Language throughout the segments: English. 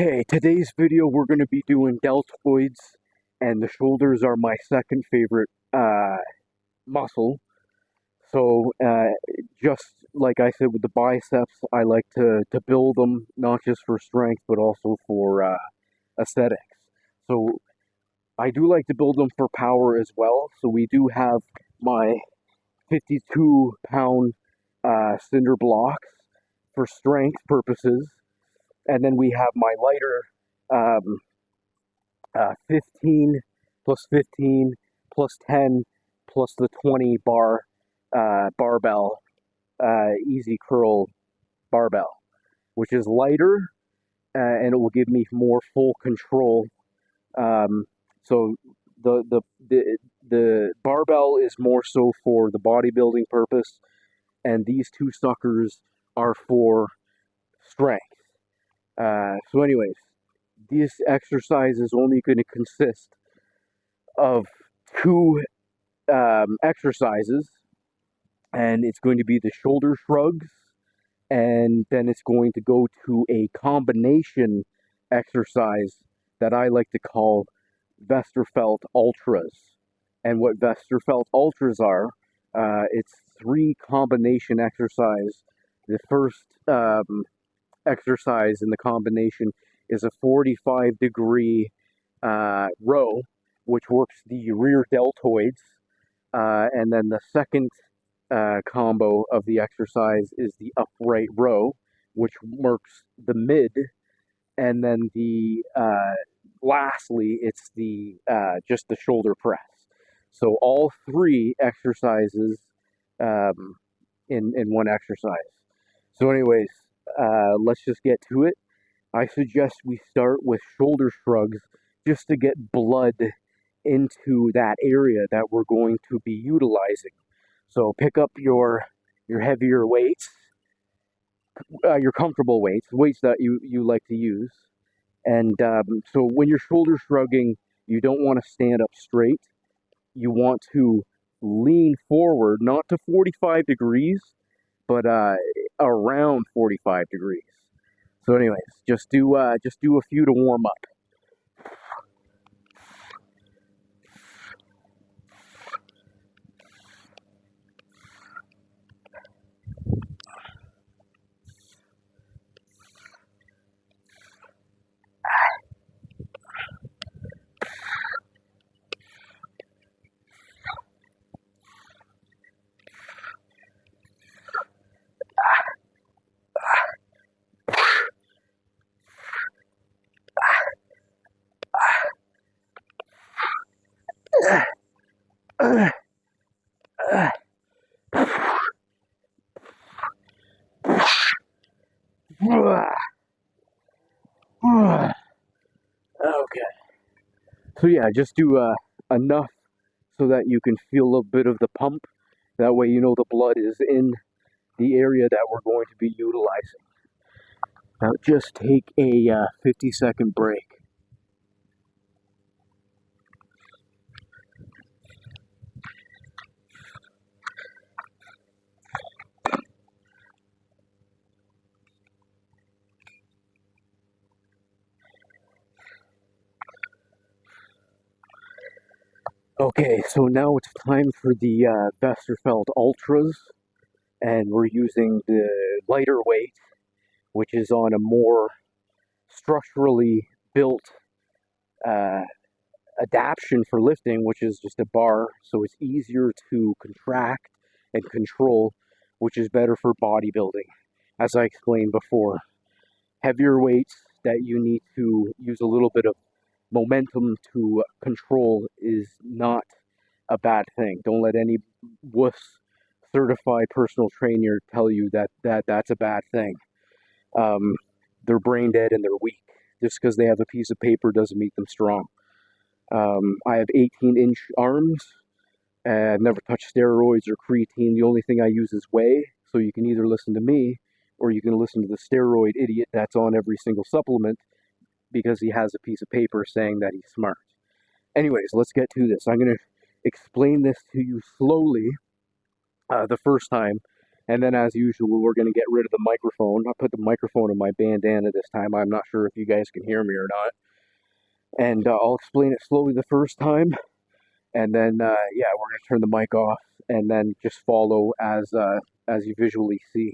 Okay, today's video we're going to be doing deltoids, and the shoulders are my second favorite muscle. So, just like I said with the biceps, I like to build them not just for strength but also for aesthetics. So, I do like to build them for power as well. So, we do have my 52-pound cinder blocks for strength purposes, and then we have my lighter. 15 plus 15 plus 10 plus the 20 barbell easy curl barbell, which is lighter, and it will give me more full control. So the barbell is more so for the bodybuilding purpose, and these two suckers are for strength. So anyways, this exercise is only going to consist of two exercises, and it's going to be the shoulder shrugs, and then it's going to go to a combination exercise that I like to call Westerfeld Ultras. And what Westerfeld Ultras are, it's three combination exercise. The first exercise in the combination is a 45-degree row, which works the rear deltoids. And then the second combo of the exercise is the upright row, which works the mid. And then the lastly, it's the just the shoulder press. So all three exercises in one exercise. So, anyways, let's just get to it. I suggest we start with shoulder shrugs just to get blood into that area that we're going to be utilizing. So pick up your heavier weights, your comfortable weights, weights that you like to use. And so when you're shoulder shrugging, you don't want to stand up straight. You want to lean forward, not to 45 degrees, but around 45 degrees. So anyways, just do a few to warm up. Okay. So yeah, just do enough so that you can feel a bit of the pump. That way you know the blood is in the area that we're going to be utilizing. Now just take a 50-second break. Okay, so now it's time for the Westerfeld Ultras, and we're using the lighter weight, which is on a more structurally built uh, adaptation for lifting, which is just a bar, so it's easier to contract and control, which is better for bodybuilding. As I explained before, heavier weights that you need to use a little bit of momentum to control is not a bad thing. Don't let any wuss certified personal trainer tell you that's a bad thing. They're brain dead and they're weak. Just because they have a piece of paper doesn't make them strong. I have 18-inch arms. I've never touched steroids or creatine. The only thing I use is whey. So you can either listen to me or you can listen to the steroid idiot that's on every single supplement because he has a piece of paper saying that he's smart. Anyways, let's get to this. I'm going to explain this to you slowly the first time, And then, as usual, we're going to get rid of the microphone. I put the microphone in my bandana this time. I'm not sure if you guys can hear me or not. And I'll explain it slowly the first time. And then, yeah, we're going to turn the mic off and then just follow as you visually see.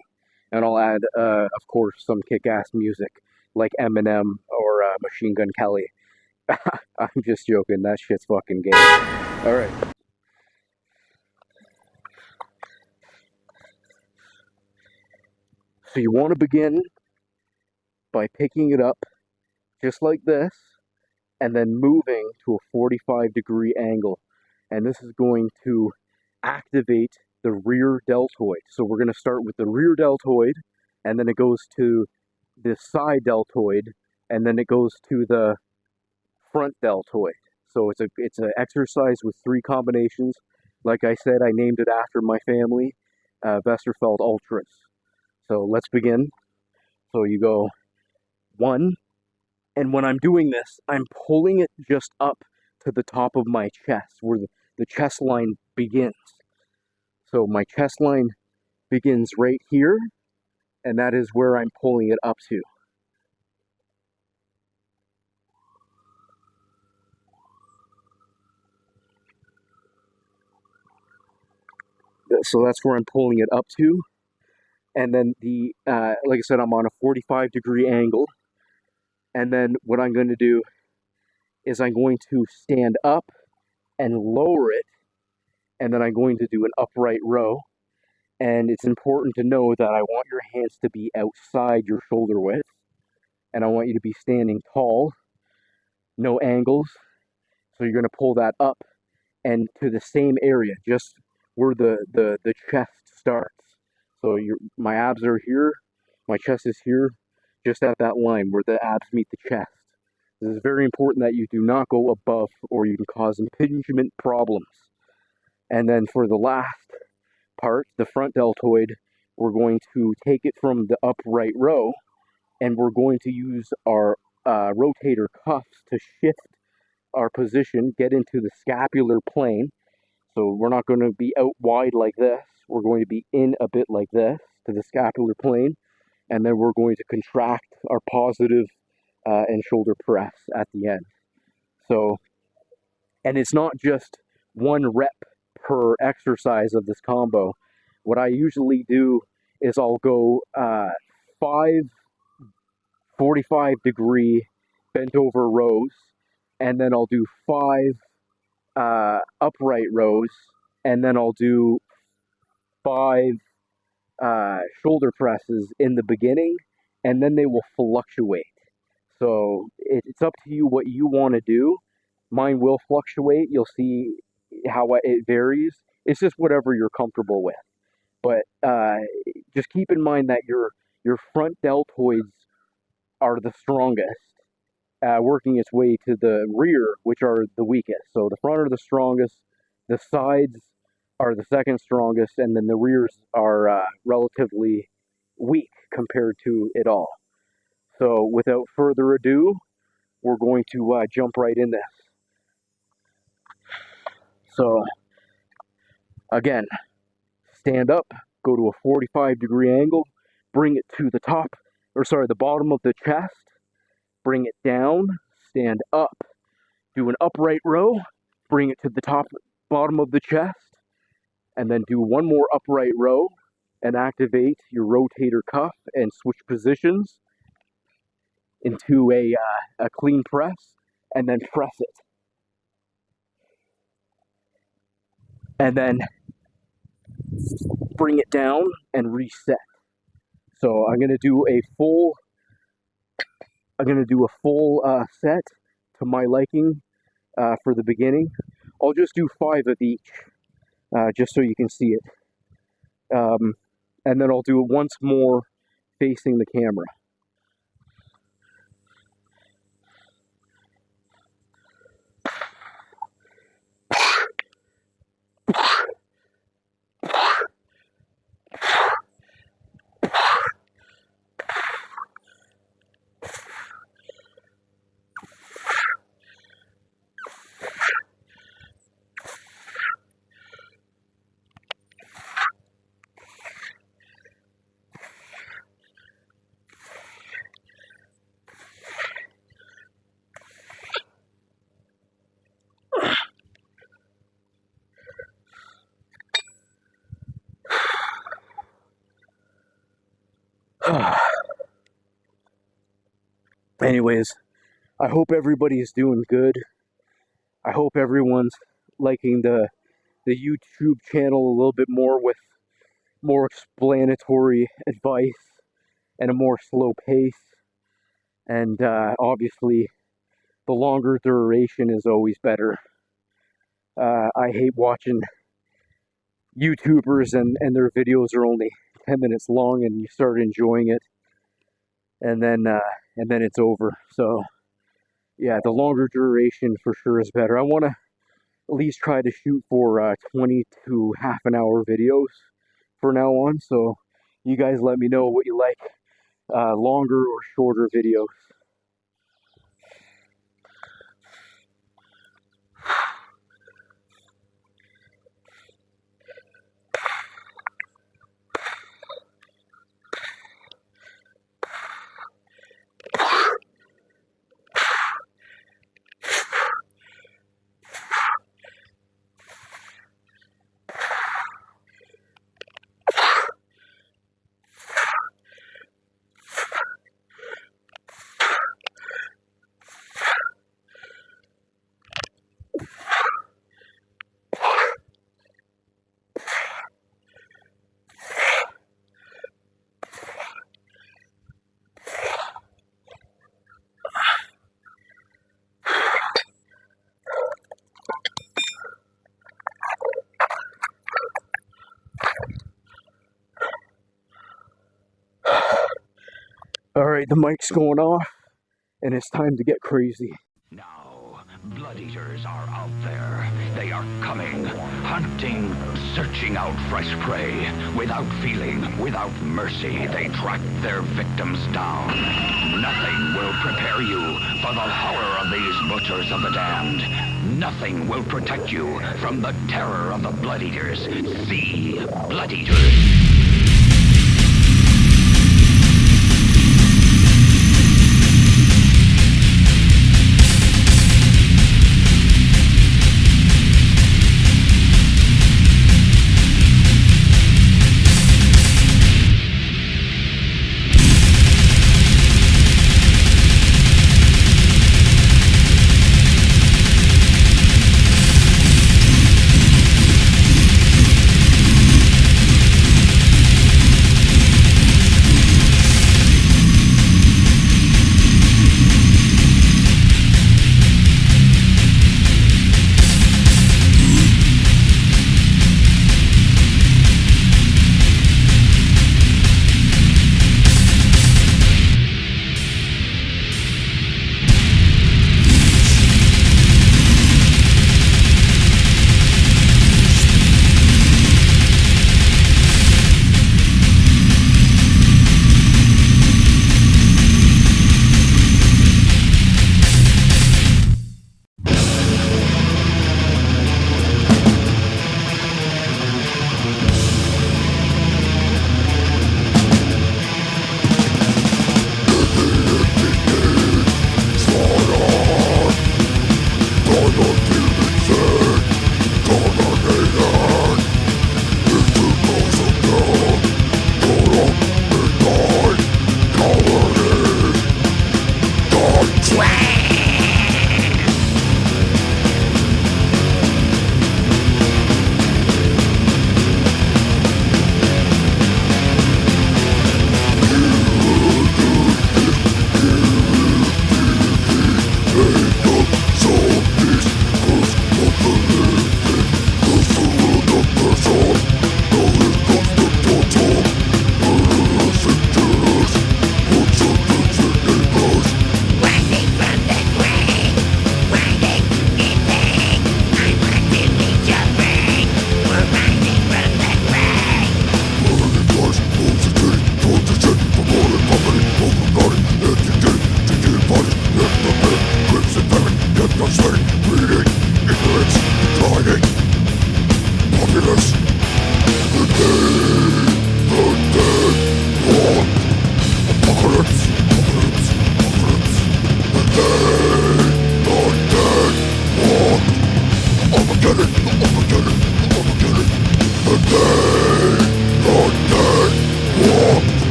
And I'll add, of course, some kick-ass music like Eminem or Machine Gun Kelly. I'm just joking. That shit's fucking gay. All right. So you want to begin by picking it up just like this and then moving to a 45-degree angle. And this is going to activate the rear deltoid. So we're going to start with the rear deltoid, and then it goes to the side deltoid, and then it goes to the front deltoid. So it's an exercise with 3 combinations. Like I said, I named it after my family, Westerfeld Ultras. So let's begin. So you go 1, and when I'm doing this, I'm pulling it just up to the top of my chest, where the chest line begins. So my chest line begins right here, and that is where I'm pulling it up to. So that's where I'm pulling it up to. And then like I said, I'm on a 45-degree angle. And then what I'm going to do is I'm going to stand up and lower it, and then I'm going to do an upright row. And it's important to know that I want your hands to be outside your shoulder width, and I want you to be standing tall, no angles. So you're going to pull that up and to the same area, just where the chest starts. So my abs are here, my chest is here, just at that line where the abs meet the chest. This is very important that you do not go above, or you can cause impingement problems. And then for the last part, the front deltoid, we're going to take it from the upright row, and we're going to use our rotator cuffs to shift our position, get into the scapular plane. So we're not going to be out wide like this. We're going to be in a bit like this to the scapular plane, and then we're going to contract our positive and shoulder press at the end. So, and it's not just 1 rep per exercise of this combo. What I usually do is I'll go 5 45-degree bent over rows, and then I'll do 5 upright rows, and then I'll do 5 shoulder presses in the beginning, and then they will fluctuate. So it's up to you what you want to do. Mine will fluctuate. You'll see how it varies. It's just whatever you're comfortable with. But just keep in mind that your front deltoids are the strongest, working its way to the rear, which are the weakest. So the front are the strongest, the sides are the second strongest, and then the rears are relatively weak compared to it all. So without further ado, we're going to jump right in this. So again, stand up, go to a 45-degree angle, bring it to the the bottom of the chest, bring it down, stand up, do an upright row, bring it to the bottom of the chest, and then do 1 more upright row and activate your rotator cuff and switch positions into a clean press, and then press it. And then bring it down and reset. So I'm going to do a full set to my liking for the beginning. I'll just do 5 of each, just so you can see it. And then I'll do it once more facing the camera. Anyways, I hope everybody's doing good. I hope everyone's liking the YouTube channel a little bit more, with more explanatory advice and a more slow pace. And obviously, the longer duration is always better. I hate watching YouTubers and their videos are only 10 minutes long and you start enjoying it, and then it's over. So yeah, the longer duration for sure is better. I want to at least try to shoot for 20 to half an hour videos for now on. So you guys let me know what you like, longer or shorter videos. Alright, the mic's going off, and it's time to get crazy. Now, blood eaters are out there. They are coming, hunting, searching out fresh prey. Without feeling, without mercy, they track their victims down. Nothing will prepare you for the horror of these butchers of the damned. Nothing will protect you from the terror of the blood eaters. See Blood Eaters.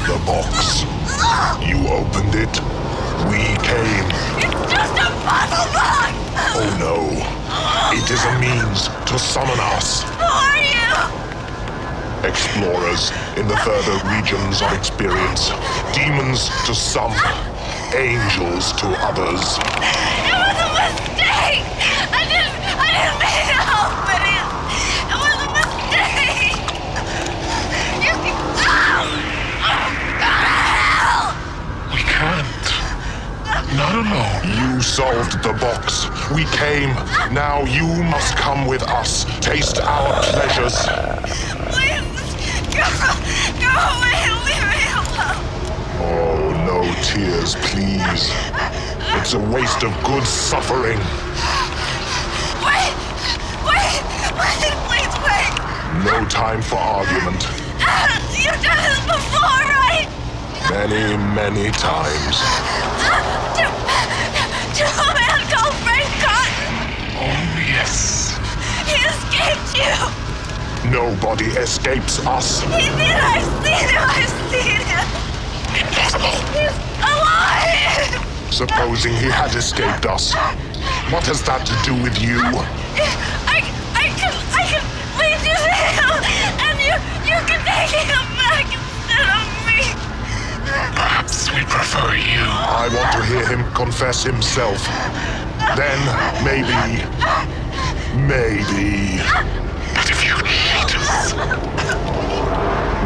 The box. You opened it. We came. It's just a puzzle box! Oh no. It is a means to summon us. Who are you? Explorers in the further regions of experience. Demons to some. Angels to others. It was a mistake! I didn't mean to open it! It was a mistake! You can... Go to hell! We can't. Not alone. You solved the box. We came. Now you must come with us. Taste our pleasures. Please, go away and leave me alone! Oh, no tears, please. It's a waste of good suffering. Wait, please wait! No time for argument. You've done this before, right? Many, many times. To a man called Frank Cotton. Oh, yes. He escaped you. Nobody escapes us. He did. I've seen him. Impossible. He's alive. Supposing he had escaped us. What has that to do with you? I can lead you to him, and you can take him back instead of me. Perhaps we prefer you. I want to hear him confess himself. Then, maybe. But if you hate us,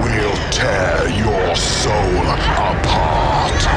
we'll tear your soul apart.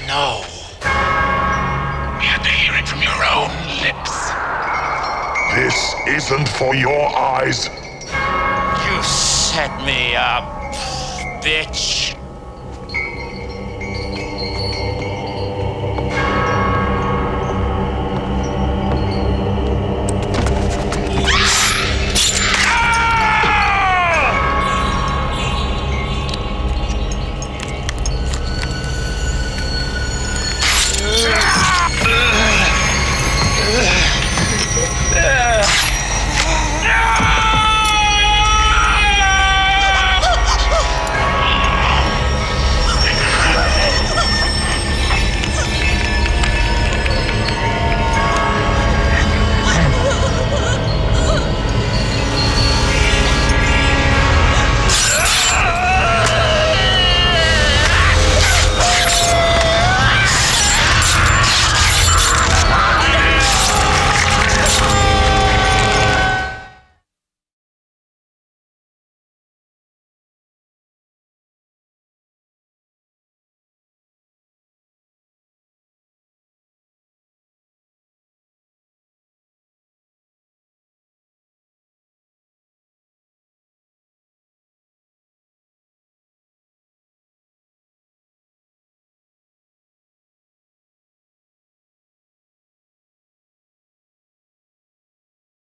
No. We had to hear it from your own lips. This isn't for your eyes. You set me up, bitch.